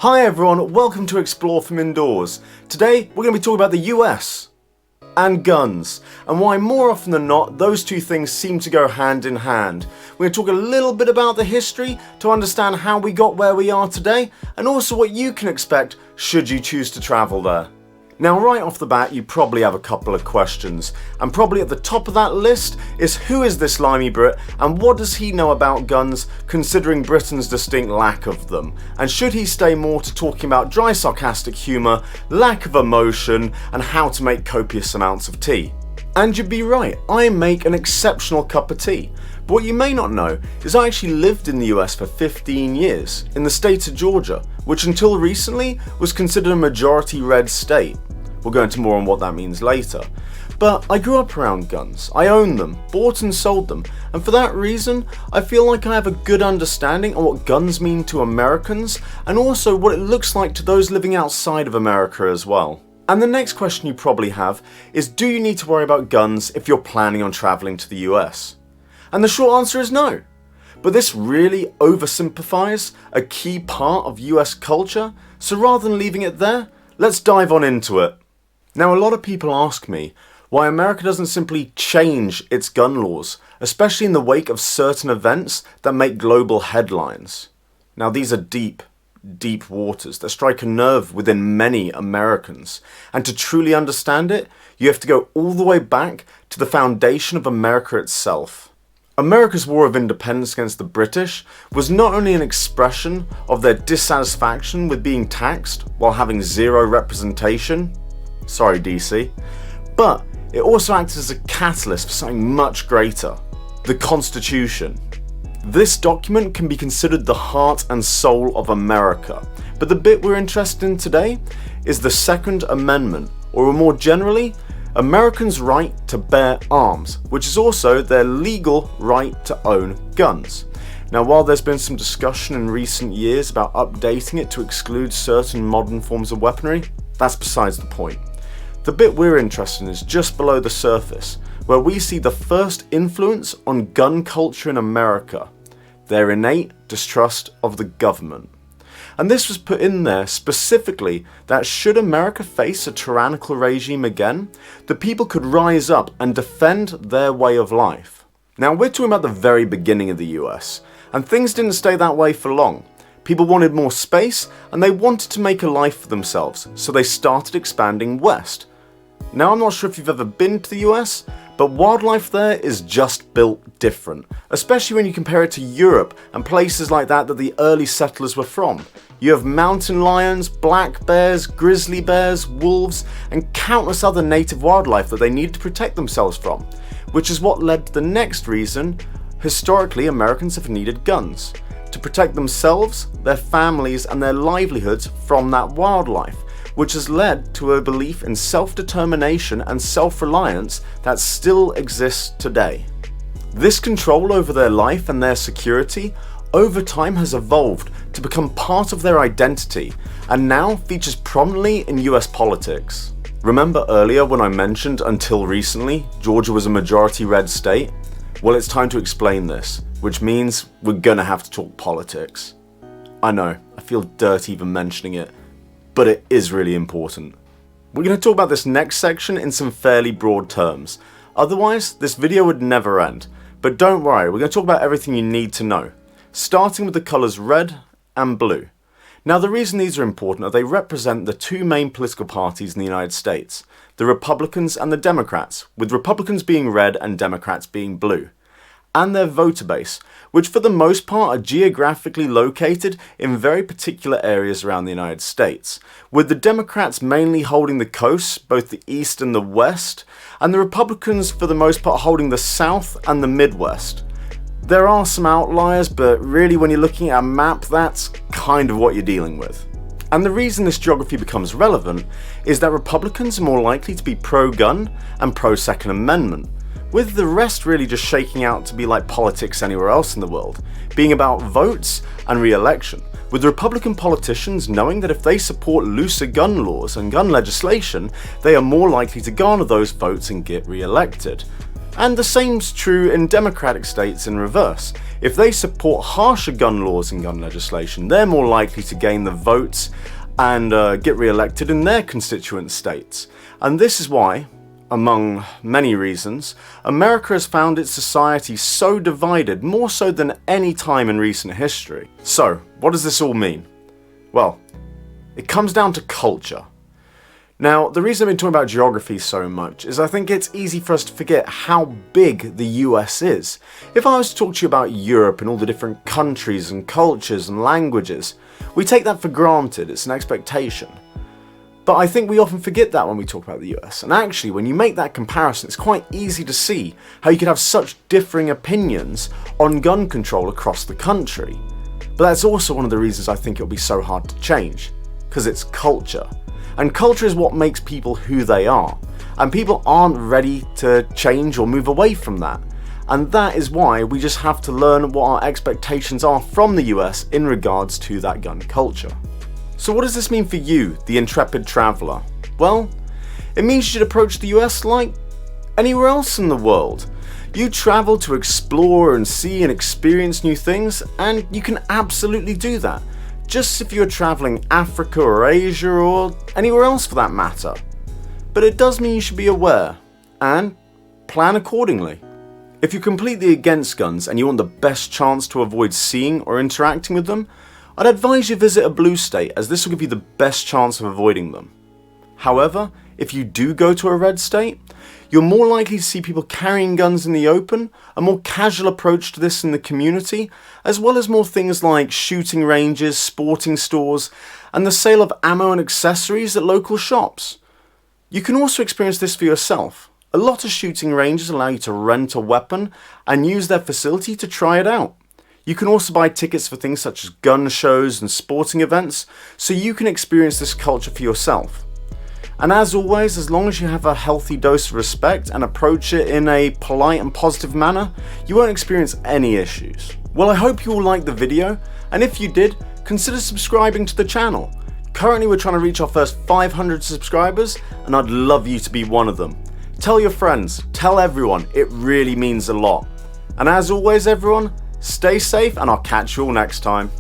Hi everyone, welcome to Explore from Indoors. Today we're going to be talking about the US and guns, and why more often than not those two things seem to go hand in hand. We're going to talk a little bit about the history to understand how we got where we are today, and also what you can expect should you choose to travel there. Now right off the bat you probably have a couple of questions, and probably at the top of that list is who is this limey Brit and what does he know about guns considering Britain's distinct lack of them, and should he stay more to talking about dry sarcastic humour, lack of emotion and how to make copious amounts of tea. And you'd be right, I make an exceptional cup of tea. But what you may not know is I actually lived in the US for 15 years, in the state of Georgia, which until recently was considered a majority red state. We'll go into more on what that means later. But I grew up around guns, I own them, bought and sold them, and for that reason I feel like I have a good understanding of what guns mean to Americans, and also what it looks like to those living outside of America as well. And the next question you probably have is, do you need to worry about guns if you're planning on travelling to the US? And the short answer is no. But this really oversimplifies a key part of US culture, so rather than leaving it there, let's dive on into it. Now a lot of people ask me why America doesn't simply change its gun laws, especially in the wake of certain events that make global headlines. Now these are deep waters that strike a nerve within many Americans, and to truly understand it, you have to go all the way back to the foundation of America itself. America's War of Independence against the British was not only an expression of their dissatisfaction with being taxed while having zero representation, sorry DC, but it also acted as a catalyst for something much greater, the Constitution. This document can be considered the heart and soul of America, but the bit we're interested in today is the Second Amendment, or more generally, Americans' right to bear arms, which is also their legal right to own guns. Now while there's been some discussion in recent years about updating it to exclude certain modern forms of weaponry, that's besides the point. The bit we're interested in is just below the surface, where we see the first influence on gun culture in America, their innate distrust of the government. And this was put in there specifically that should America face a tyrannical regime again, the people could rise up and defend their way of life. Now we're talking about the very beginning of the US, and things didn't stay that way for long. People wanted more space and they wanted to make a life for themselves, so they started expanding west. Now I'm not sure if you've ever been to the US, but wildlife there is just built different, especially when you compare it to Europe and places like that the early settlers were from. You have mountain lions, black bears, grizzly bears, wolves, and countless other native wildlife that they needed to protect themselves from, which is what led to the next reason historically Americans have needed guns, to protect themselves, their families, and their livelihoods from that wildlife, which has led to a belief in self-determination and self-reliance that still exists today. This control over their life and their security over time has evolved to become part of their identity, and now features prominently in US politics. Remember earlier when I mentioned until recently Georgia was a majority red state? Well, it's time to explain this, which means we're gonna have to talk politics. I know, I feel dirty even mentioning it, but it is really important. We're going to talk about this next section in some fairly broad terms, otherwise this video would never end. But don't worry, we're going to talk about everything you need to know, starting with the colours red and blue. Now the reason these are important is they represent the two main political parties in the United States, the Republicans and the Democrats, with Republicans being red and Democrats being blue, and their voter base, which for the most part are geographically located in very particular areas around the United States, with the Democrats mainly holding the coasts, both the East and the West, and the Republicans for the most part holding the South and the Midwest. There are some outliers, but really when you're looking at a map, that's kind of what you're dealing with. And the reason this geography becomes relevant is that Republicans are more likely to be pro-gun and pro-Second Amendment, with the rest really just shaking out to be like politics anywhere else in the world, being about votes and re-election, with Republican politicians knowing that if they support looser gun laws and gun legislation, they are more likely to garner those votes and get re-elected. And the same's true in Democratic states in reverse. If they support harsher gun laws and gun legislation, they're more likely to gain the votes and get re-elected in their constituent states. And this is why, among many reasons, America has found its society so divided, more so than any time in recent history. So, what does this all mean? Well, it comes down to culture. Now, the reason I've been talking about geography so much is I think it's easy for us to forget how big the US is. If I was to talk to you about Europe and all the different countries and cultures and languages, we take that for granted, it's an expectation. But I think we often forget that when we talk about the US. And actually, when you make that comparison, it's quite easy to see how you could have such differing opinions on gun control across the country. But that's also one of the reasons I think it'll be so hard to change, because it's culture. And culture is what makes people who they are. And people aren't ready to change or move away from that. And that is why we just have to learn what our expectations are from the US in regards to that gun culture. So what does this mean for you, the intrepid traveller? Well, it means you should approach the US like anywhere else in the world. You travel to explore and see and experience new things, and you can absolutely do that. Just if you're travelling Africa or Asia or anywhere else for that matter. But it does mean you should be aware and plan accordingly. If you're completely against guns and you want the best chance to avoid seeing or interacting with them, I'd advise you visit a blue state, as this will give you the best chance of avoiding them. However, if you do go to a red state, you're more likely to see people carrying guns in the open, a more casual approach to this in the community, as well as more things like shooting ranges, sporting stores, and the sale of ammo and accessories at local shops. You can also experience this for yourself. A lot of shooting ranges allow you to rent a weapon and use their facility to try it out. You can also buy tickets for things such as gun shows and sporting events, so you can experience this culture for yourself. And as always, as long as you have a healthy dose of respect and approach it in a polite and positive manner, you won't experience any issues. Well, I hope you all liked the video, and if you did, consider subscribing to the channel. Currently we're trying to reach our first 500 subscribers, and I'd love you to be one of them. Tell your friends, tell everyone, it really means a lot. And as always everyone, stay safe and I'll catch you all next time.